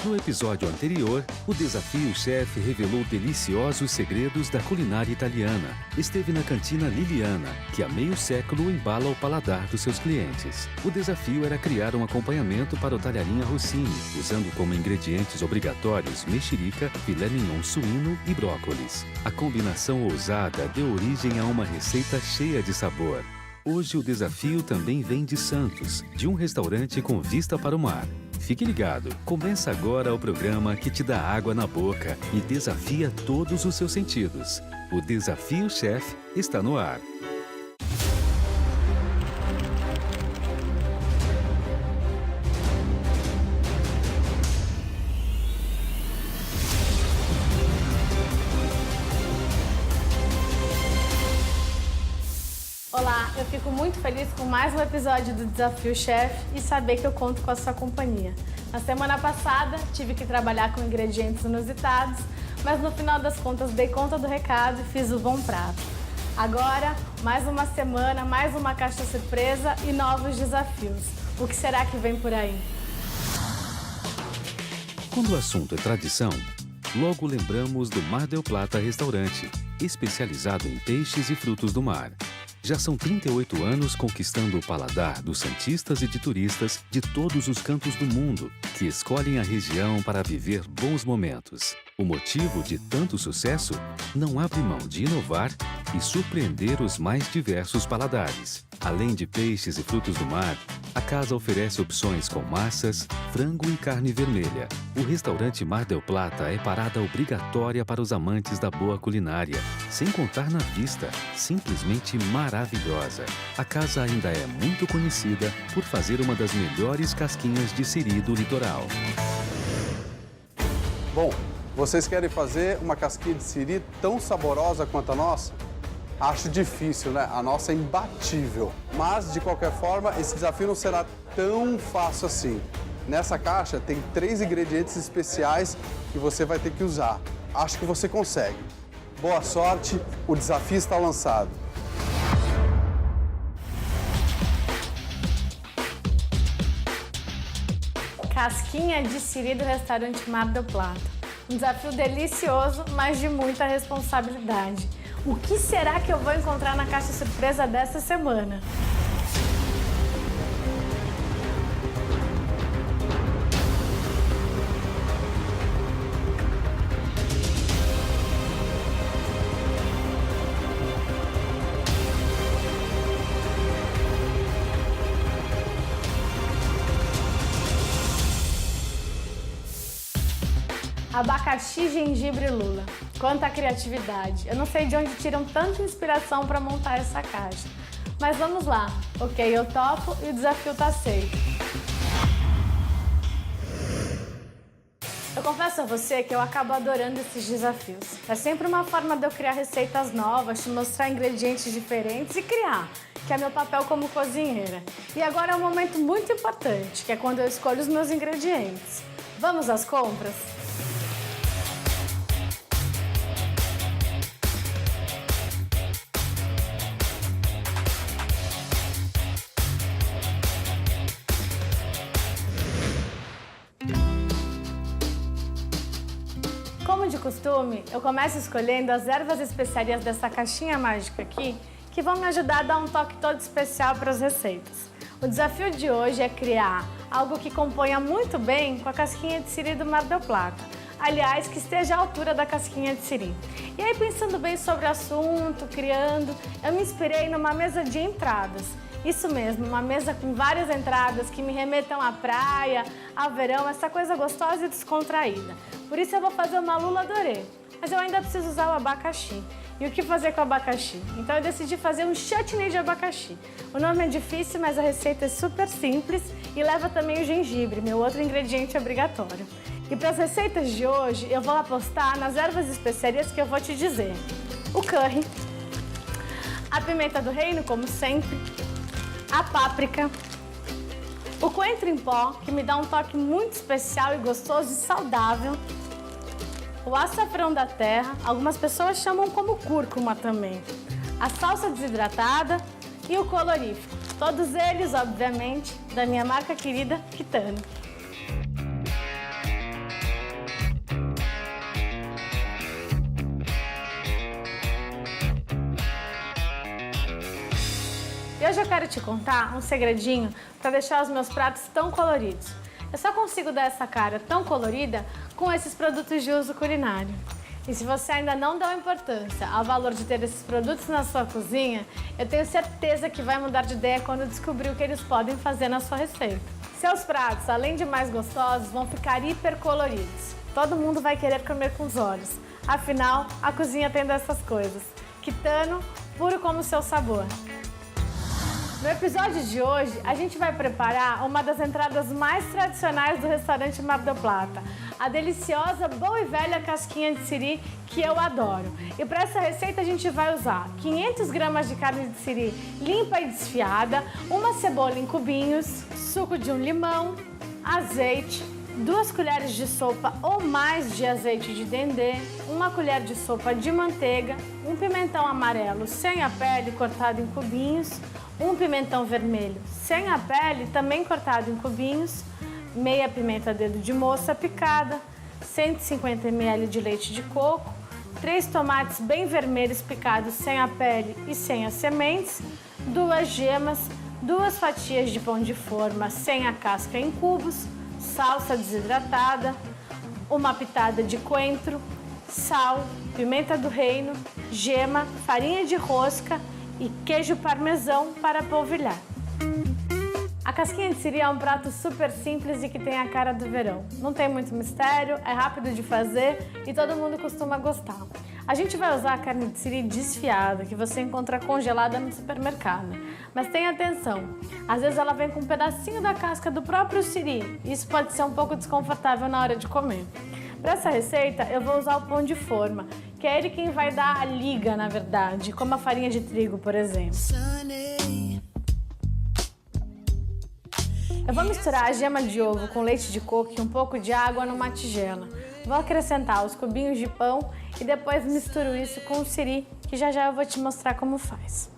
No episódio anterior, o Desafio Chef revelou deliciosos segredos da culinária italiana. Esteve na cantina Liliana, que há meio século embala o paladar dos seus clientes. O desafio era criar um acompanhamento para o talharim Rossini, usando como ingredientes obrigatórios mexerica, filé mignon suíno e brócolis. A combinação ousada deu origem a uma receita cheia de sabor. Hoje o desafio também vem de Santos, de um restaurante com vista para o mar. Fique ligado, começa agora o programa que te dá água na boca e desafia todos os seus sentidos. O Desafio Chef está no ar. Olá, eu fico muito feliz com mais um episódio do Desafio Chef e saber que eu conto com a sua companhia. Na semana passada, tive que trabalhar com ingredientes inusitados, mas no final das contas dei conta do recado e fiz o bom prato. Agora, mais uma semana, mais uma caixa surpresa e novos desafios. O que será que vem por aí? Quando o assunto é tradição, logo lembramos do Mar del Plata Restaurante, especializado em peixes e frutos do mar. Já são 38 anos conquistando o paladar dos santistas e de turistas de todos os cantos do mundo que escolhem a região para viver bons momentos. O motivo de tanto sucesso? Não abre mão de inovar e surpreender os mais diversos paladares. Além de peixes e frutos do mar, a casa oferece opções com massas, frango e carne vermelha. O restaurante Mar del Plata é parada obrigatória para os amantes da boa culinária, sem contar na vista, simplesmente maravilhosa. A casa ainda é muito conhecida por fazer uma das melhores casquinhas de siri do litoral. Bom, vocês querem fazer uma casquinha de siri tão saborosa quanto a nossa? Acho difícil, né? A nossa é imbatível. Mas, de qualquer forma, esse desafio não será tão fácil assim. Nessa caixa tem 3 ingredientes especiais que você vai ter que usar. Acho que você consegue. Boa sorte, o desafio está lançado. Casquinha de siri do restaurante Mar del Plata. Um desafio delicioso, mas de muita responsabilidade. O que será que eu vou encontrar na caixa surpresa dessa semana? Abacaxi, gengibre e lula. Quanta criatividade! Eu não sei de onde tiram tanta inspiração para montar essa caixa. Mas vamos lá. Ok, eu topo e o desafio tá aceito. Eu confesso a você que eu acabo adorando esses desafios. É sempre uma forma de eu criar receitas novas, te mostrar ingredientes diferentes e criar, que é meu papel como cozinheira. E agora é um momento muito importante, que é quando eu escolho os meus ingredientes. Vamos às compras? Como de costume, eu começo escolhendo as ervas e especiarias dessa caixinha mágica aqui, que vão me ajudar a dar um toque todo especial para as receitas. O desafio de hoje é criar algo que componha muito bem com a casquinha de siri do Mar del Plata. Aliás, que esteja à altura da casquinha de siri. E aí, pensando bem sobre o assunto, criando, eu me inspirei numa mesa de entradas. Isso mesmo, uma mesa com várias entradas que me remetam à praia, ao verão, essa coisa gostosa e descontraída. Por isso eu vou fazer uma lula dorê, mas eu ainda preciso usar o abacaxi. E o que fazer com o abacaxi? Então eu decidi fazer um chutney de abacaxi. O nome é difícil, mas a receita é super simples e leva também o gengibre, meu outro ingrediente obrigatório. E para as receitas de hoje, eu vou apostar nas ervas e especiarias que eu vou te dizer. O curry, a pimenta do reino, como sempre, a páprica, o coentro em pó, que me dá um toque muito especial e gostoso e saudável, o açafrão da terra, algumas pessoas chamam como cúrcuma também, a salsa desidratada e o colorífico. Todos eles, obviamente, da minha marca querida Kitano. hoje eu quero te contar um segredinho para deixar os meus pratos tão coloridos. Eu só consigo dar essa cara tão colorida com esses produtos de uso culinário. E se você ainda não dá importância ao valor de ter esses produtos na sua cozinha, eu tenho certeza que vai mudar de ideia quando descobrir o que eles podem fazer na sua receita. Seus pratos, além de mais gostosos, vão ficar hiper coloridos. Todo mundo vai querer comer com os olhos. Afinal, a cozinha tem dessas coisas. Quitano, puro como o seu sabor. No episódio de hoje, a gente vai preparar uma das entradas mais tradicionais do restaurante Mar del Plata, a deliciosa, boa e velha casquinha de siri, que eu adoro. E para essa receita a gente vai usar 500 gramas de carne de siri limpa e desfiada, uma cebola em cubinhos, suco de um limão, azeite, 2 colheres de sopa ou mais de azeite de dendê, 1 colher de sopa de manteiga, um pimentão amarelo sem a pele cortado em cubinhos, um pimentão vermelho sem a pele também cortado em cubinhos, meia pimenta dedo de moça picada, 150 ml de leite de coco, 3 tomates bem vermelhos picados sem a pele e sem as sementes, 2 gemas, 2 fatias de pão de forma sem a casca em cubos, salsa desidratada, uma pitada de coentro, sal, pimenta do reino, gema, farinha de rosca e queijo parmesão para polvilhar. A casquinha de siri é um prato super simples e que tem a cara do verão. Não tem muito mistério, é rápido de fazer e todo mundo costuma gostar. A gente vai usar a carne de siri desfiada, que você encontra congelada no supermercado. Mas tenha atenção, às vezes ela vem com um pedacinho da casca do próprio siri. Isso pode ser um pouco desconfortável na hora de comer. Para essa receita, eu vou usar o pão de forma, que é ele quem vai dar a liga, na verdade, como a farinha de trigo, por exemplo. Eu vou misturar a gema de ovo com leite de coco e um pouco de água numa tigela. Vou acrescentar os cubinhos de pão e depois misturo isso com o siri, que já eu vou te mostrar como faz.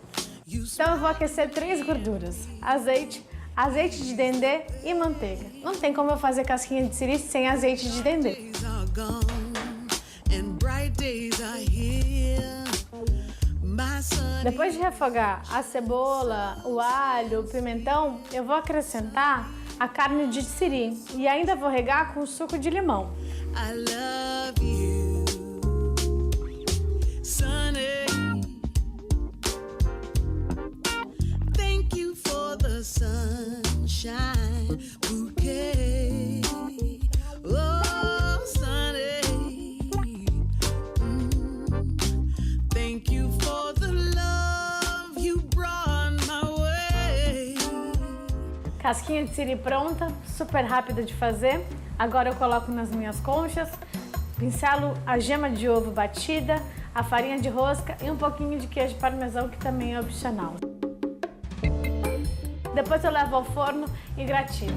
Então eu vou aquecer 3 gorduras: azeite, azeite de dendê e manteiga. Não tem como eu fazer casquinha de siri sem azeite de dendê. Depois de refogar a cebola, o alho, o pimentão, eu vou acrescentar a carne de siri e ainda vou regar com suco de limão. I love you, Sunny. Thank you for the sunshine bouquet. Oh, Sunny. Thank you for the love you brought my way. Casquinha de siri pronta, super rápida de fazer. Agora eu coloco nas minhas conchas, pincelo a gema de ovo batida, a farinha de rosca e um pouquinho de queijo parmesão, que também é opcional. Depois eu levo ao forno e gratino.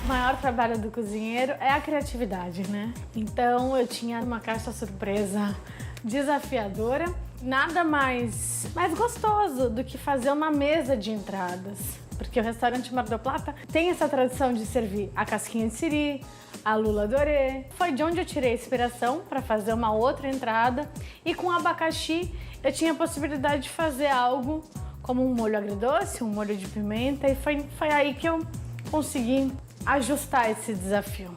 O maior trabalho do cozinheiro é a criatividade, né? Então eu tinha uma caixa surpresa desafiadora. Nada mais gostoso do que fazer uma mesa de entradas. Porque o restaurante Mar del Plata tem essa tradição de servir a casquinha de siri, a lula doré. Foi de onde eu tirei a inspiração para fazer uma outra entrada. E com abacaxi eu tinha a possibilidade de fazer algo como um molho agridoce, um molho de pimenta. E foi aí que eu consegui ajustar esse desafio.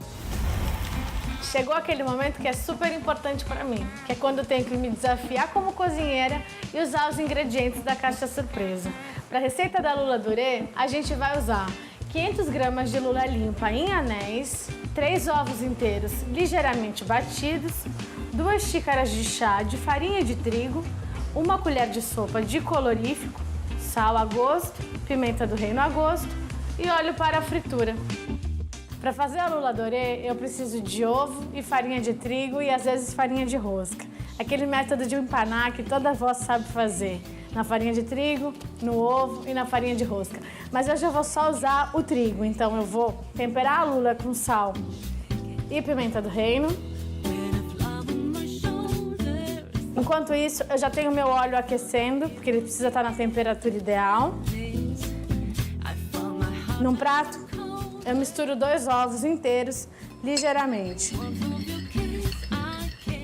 Chegou aquele momento que é super importante para mim, que é quando eu tenho que me desafiar como cozinheira e usar os ingredientes da caixa surpresa. Para a receita da lula doré, a gente vai usar 500 gramas de lula limpa em anéis, 3 ovos inteiros ligeiramente batidos, 2 xícaras de chá de farinha de trigo, 1 colher de sopa de colorífico, sal a gosto, pimenta do reino a gosto e óleo para a fritura. Para fazer a lula doré, eu preciso de ovo e farinha de trigo e às vezes farinha de rosca. Aquele método de empanar que toda avó sabe fazer. Na farinha de trigo, no ovo e na farinha de rosca. Mas hoje eu vou só usar o trigo, então eu vou temperar a lula com sal e pimenta do reino. Enquanto isso, eu já tenho meu óleo aquecendo, porque ele precisa estar na temperatura ideal. Num prato, eu misturo 2 ovos inteiros ligeiramente.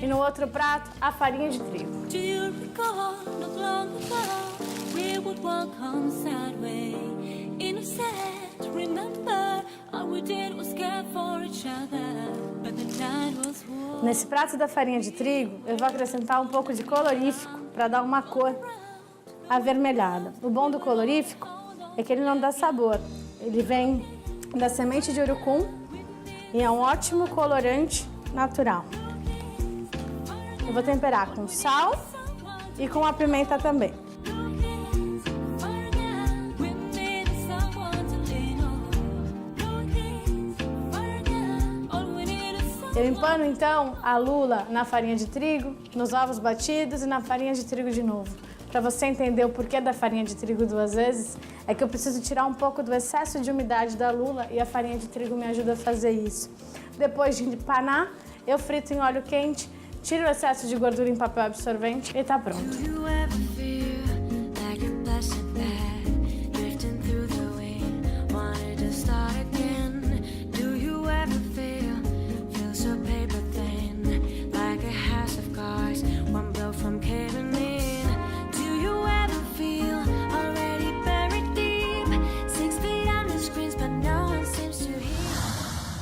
E no outro prato, a farinha de trigo. Do you recall not long ago we would walk home sideways? Innocent, remember all we did was care for each other, but the night was warm. Nesse prato da farinha de trigo, eu vou acrescentar um pouco de colorífico para dar uma cor avermelhada. O bom do colorífico é que ele não dá sabor. Ele vem da semente de urucum e é um ótimo colorante natural. Eu vou temperar com sal e com a pimenta também. Eu empano então a lula na farinha de trigo, nos ovos batidos e na farinha de trigo de novo. Para você entender o porquê da farinha de trigo 2 vezes, é que eu preciso tirar um pouco do excesso de umidade da lula e a farinha de trigo me ajuda a fazer isso. Depois de empanar, eu frito em óleo quente, tiro o excesso de gordura em papel absorvente e tá pronto.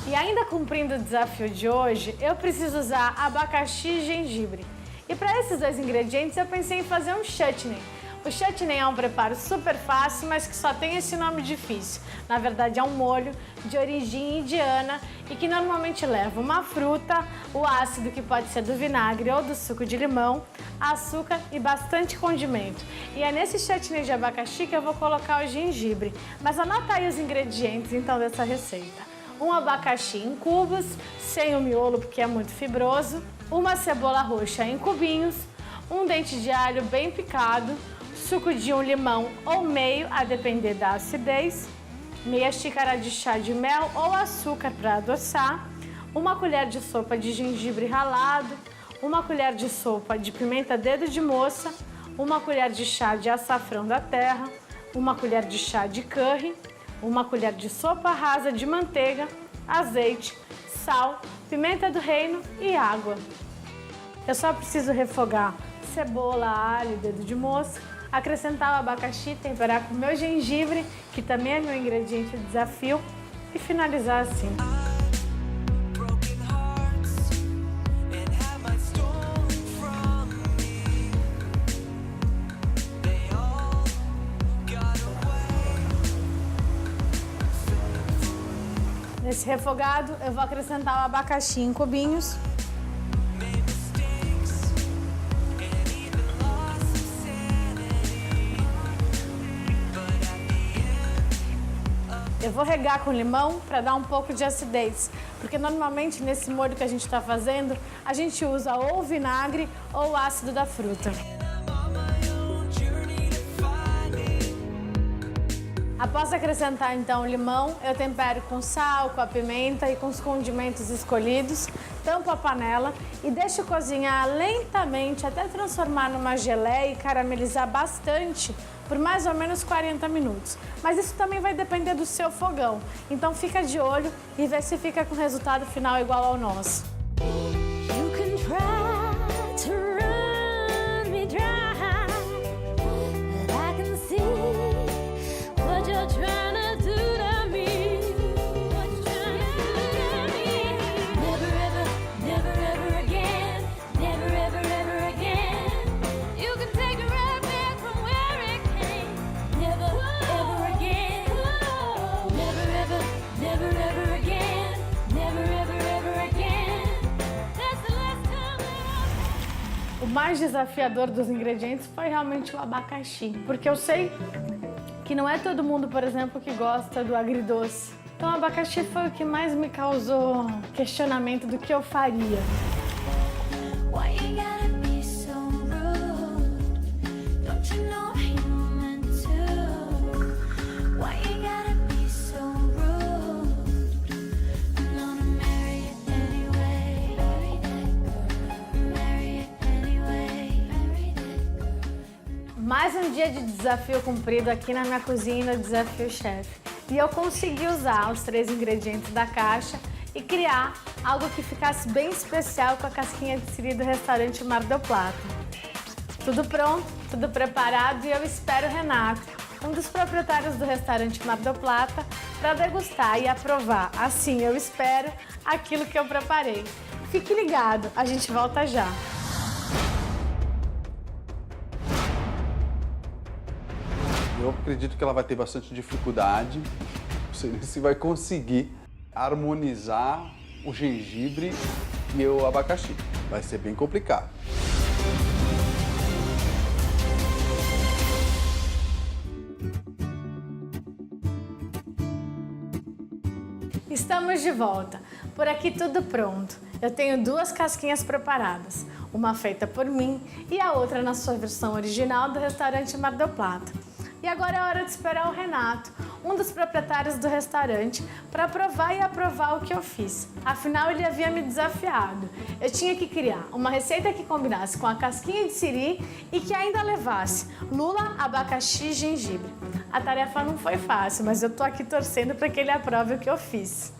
E ainda cumprindo o desafio de hoje, eu preciso usar abacaxi e gengibre. E para esses 2 ingredientes eu pensei em fazer um chutney. O chutney é um preparo super fácil, mas que só tem esse nome difícil. Na verdade é um molho de origem indiana e que normalmente leva uma fruta, o ácido que pode ser do vinagre ou do suco de limão, açúcar e bastante condimento. E é nesse chutney de abacaxi que eu vou colocar o gengibre. Mas anota aí os ingredientes então dessa receita. Um abacaxi em cubos, sem o miolo porque é muito fibroso, uma cebola roxa em cubinhos, um dente de alho bem picado, suco de um limão ou meio, a depender da acidez, meia xícara de chá de mel ou açúcar para adoçar, uma colher de sopa de gengibre ralado, uma colher de sopa de pimenta dedo de moça, uma colher de chá de açafrão da terra, uma colher de chá de curry, uma colher de sopa rasa de manteiga, azeite, sal, pimenta do reino e água. Eu só preciso refogar cebola, alho e dedo de moça, acrescentar o abacaxi, temperar com o meu gengibre, que também é meu ingrediente de desafio, e finalizar assim. Nesse refogado, eu vou acrescentar o abacaxi em cubinhos. Eu vou regar com limão para dar um pouco de acidez, porque normalmente nesse molho que a gente está fazendo, a gente usa ou vinagre ou o ácido da fruta. Após acrescentar então o limão, eu tempero com sal, com a pimenta e com os condimentos escolhidos, tampo a panela e deixo cozinhar lentamente até transformar numa geleia e caramelizar bastante por mais ou menos 40 minutos. Mas isso também vai depender do seu fogão, então fica de olho e vê se fica com o resultado final igual ao nosso. O mais desafiador dos ingredientes foi realmente o abacaxi, porque eu sei que não é todo mundo, por exemplo, que gosta do agridoce. Então o abacaxi foi o que mais me causou questionamento do que eu faria. Mais um dia de desafio cumprido aqui na minha cozinha no Desafio Chef. E eu consegui usar os 3 ingredientes da caixa e criar algo que ficasse bem especial com a casquinha de siri do restaurante Mar del Plata. Tudo pronto, tudo preparado e eu espero o Renato, um dos proprietários do restaurante Mar del Plata, para degustar e aprovar, assim eu espero, aquilo que eu preparei. Fique ligado, a gente volta já. Eu acredito que ela vai ter bastante dificuldade, não sei se vai conseguir harmonizar o gengibre e o abacaxi. Vai ser bem complicado. Estamos de volta. Por aqui tudo pronto. Eu tenho 2 casquinhas preparadas, uma feita por mim e a outra na sua versão original do restaurante Mar del Plata. E agora é hora de esperar o Renato, um dos proprietários do restaurante, para provar e aprovar o que eu fiz. Afinal, ele havia me desafiado. Eu tinha que criar uma receita que combinasse com a casquinha de siri e que ainda levasse lula, abacaxi e gengibre. A tarefa não foi fácil, mas eu tô aqui torcendo para que ele aprove o que eu fiz.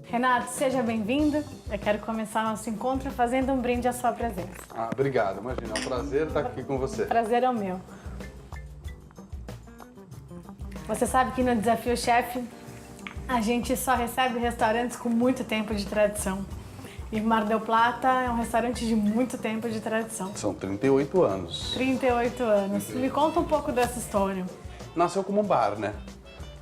Renato, seja bem-vindo. Eu quero começar nosso encontro fazendo um brinde à sua presença. Obrigado, imagina, é um prazer estar aqui com você. Prazer é o meu. Você sabe que no Desafio Chef a gente só recebe restaurantes com muito tempo de tradição. E Mar del Plata é um restaurante de muito tempo de tradição. São 38 anos. 38 anos. Me conta um pouco dessa história. Nasceu como um bar, né?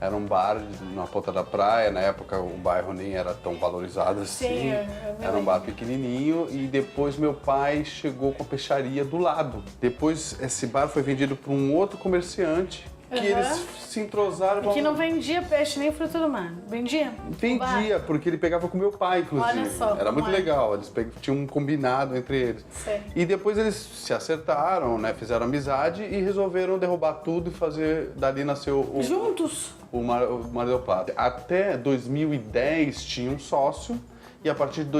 Era um bar na ponta da praia, na época o bairro nem era tão valorizado assim. Sim, Era um bar pequenininho e depois meu pai chegou com a peixaria do lado. Depois esse bar foi vendido para um outro comerciante que eles se entrosaram. E que não vendia peixe nem fruto do mar. Vendia? Vendia, porque ele pegava com meu pai, inclusive. Olha só, era muito como é. legal, eles tinham um combinado entre eles. Sei. E depois eles se acertaram, né? Fizeram amizade e resolveram derrubar tudo e fazer. Dali nasceu Juntos? o Mar del Plata. Até 2010 tinha um sócio e a partir de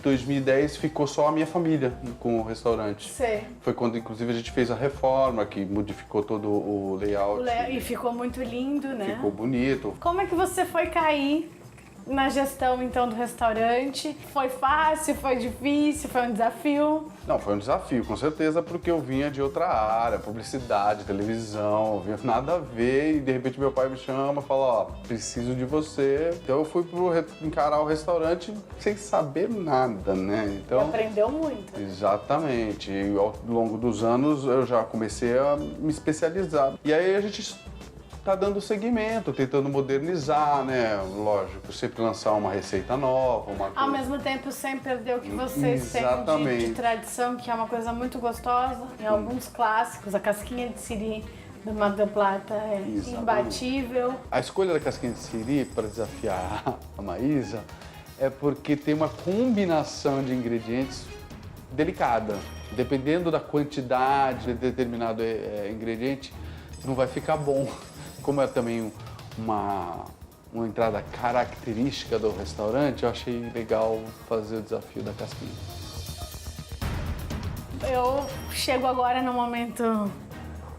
2010 ficou só a minha família com o restaurante. Sei. Foi quando, inclusive, a gente fez a reforma, que modificou todo o layout. E ficou muito lindo, né? Ficou bonito. Como é que você foi cair na gestão, então, do restaurante? Foi fácil? Foi difícil? Foi um desafio? Não, foi um desafio, com certeza, porque eu vinha de outra área, publicidade, televisão, vinha nada a ver, e de repente meu pai me chama e fala, ó, preciso de você. Então eu fui encarar o restaurante sem saber nada, né? Então, E aprendeu muito. exatamente. E ao longo dos anos eu já comecei a me especializar. E aí a gente tá dando seguimento, tentando modernizar, né? Lógico, sempre lançar uma receita nova, uma coisa. Ao mesmo tempo, sem perder o que vocês têm de tradição, que é uma coisa muito gostosa. Em alguns clássicos, a casquinha de siri do Mar del Plata é imbatível. A escolha da casquinha de siri para desafiar a Maísa é porque tem uma combinação de ingredientes delicada. Dependendo da quantidade de determinado ingrediente, não vai ficar bom. Como é também uma entrada característica do restaurante, eu achei legal fazer o desafio da casquinha. Eu chego agora no momento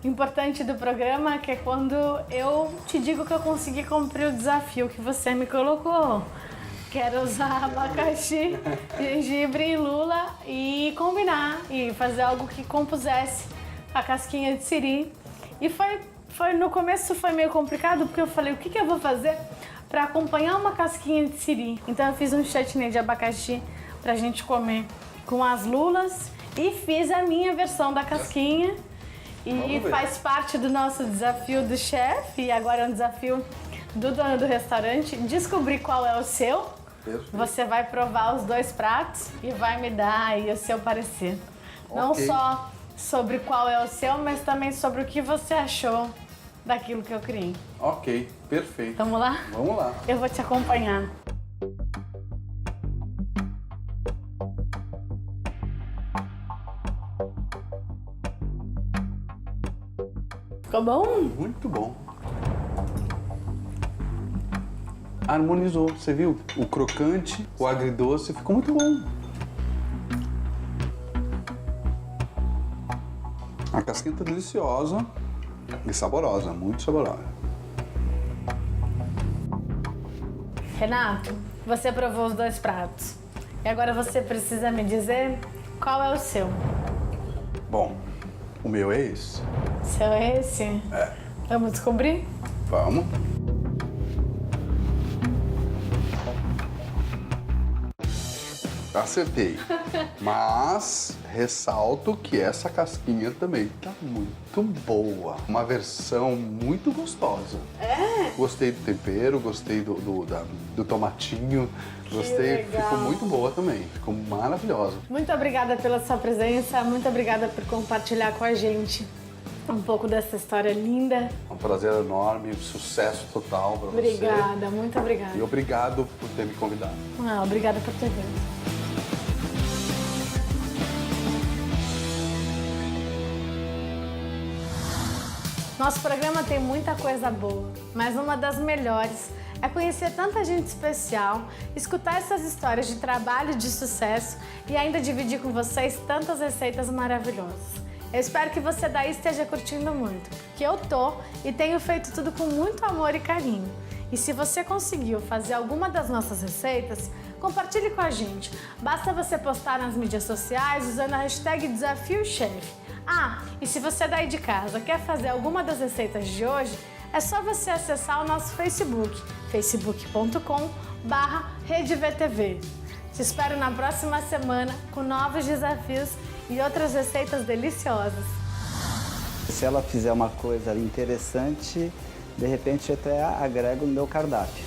importante do programa, que é quando eu te digo que eu consegui cumprir o desafio que você me colocou. Quero usar abacaxi, gengibre e lula e combinar e fazer algo que compusesse a casquinha de siri. E no começo foi meio complicado, porque eu falei, o que eu vou fazer para acompanhar uma casquinha de siri? Então eu fiz um chutney de abacaxi pra gente comer com as lulas e fiz a minha versão da casquinha. E faz parte do nosso desafio do chefe, e agora é um desafio do dono do restaurante, descobrir qual é o seu. Perfeito. Você vai provar os 2 pratos e vai me dar aí o seu parecer. Não só sobre qual é o seu, mas também sobre o que você achou daquilo que eu criei. Ok, perfeito. Vamos lá? Vamos lá. Eu vou te acompanhar. Ficou bom? Muito bom. Harmonizou, você viu? O crocante, o agridoce, ficou muito bom. A casquinha tá deliciosa e saborosa, muito saborosa. Renato, você provou os 2 pratos. E agora você precisa me dizer qual é o seu. Bom, o meu é esse. Seu é esse? É. Vamos descobrir? Vamos. Acertei. Mas ressalto que essa casquinha também tá muito boa. Uma versão muito gostosa. É? Gostei do tempero, gostei do tomatinho. Gostei, legal. ficou muito boa também. Ficou maravilhosa. Muito obrigada pela sua presença, muito obrigada por compartilhar com a gente um pouco dessa história linda. É um prazer enorme, sucesso total pra você. Obrigada, muito obrigada. E obrigado por ter me convidado. Obrigada por ter vindo. Nosso programa tem muita coisa boa, mas uma das melhores é conhecer tanta gente especial, escutar essas histórias de trabalho e de sucesso e ainda dividir com vocês tantas receitas maravilhosas. Eu espero que você daí esteja curtindo muito, que eu tô e tenho feito tudo com muito amor e carinho. E se você conseguiu fazer alguma das nossas receitas, compartilhe com a gente. Basta você postar nas mídias sociais usando a hashtag DesafioChef. E se você daí de casa quer fazer alguma das receitas de hoje, é só você acessar o nosso Facebook, facebook.com/RedeVTV. Te espero na próxima semana com novos desafios e outras receitas deliciosas. Se ela fizer uma coisa interessante, de repente até agrego no meu cardápio.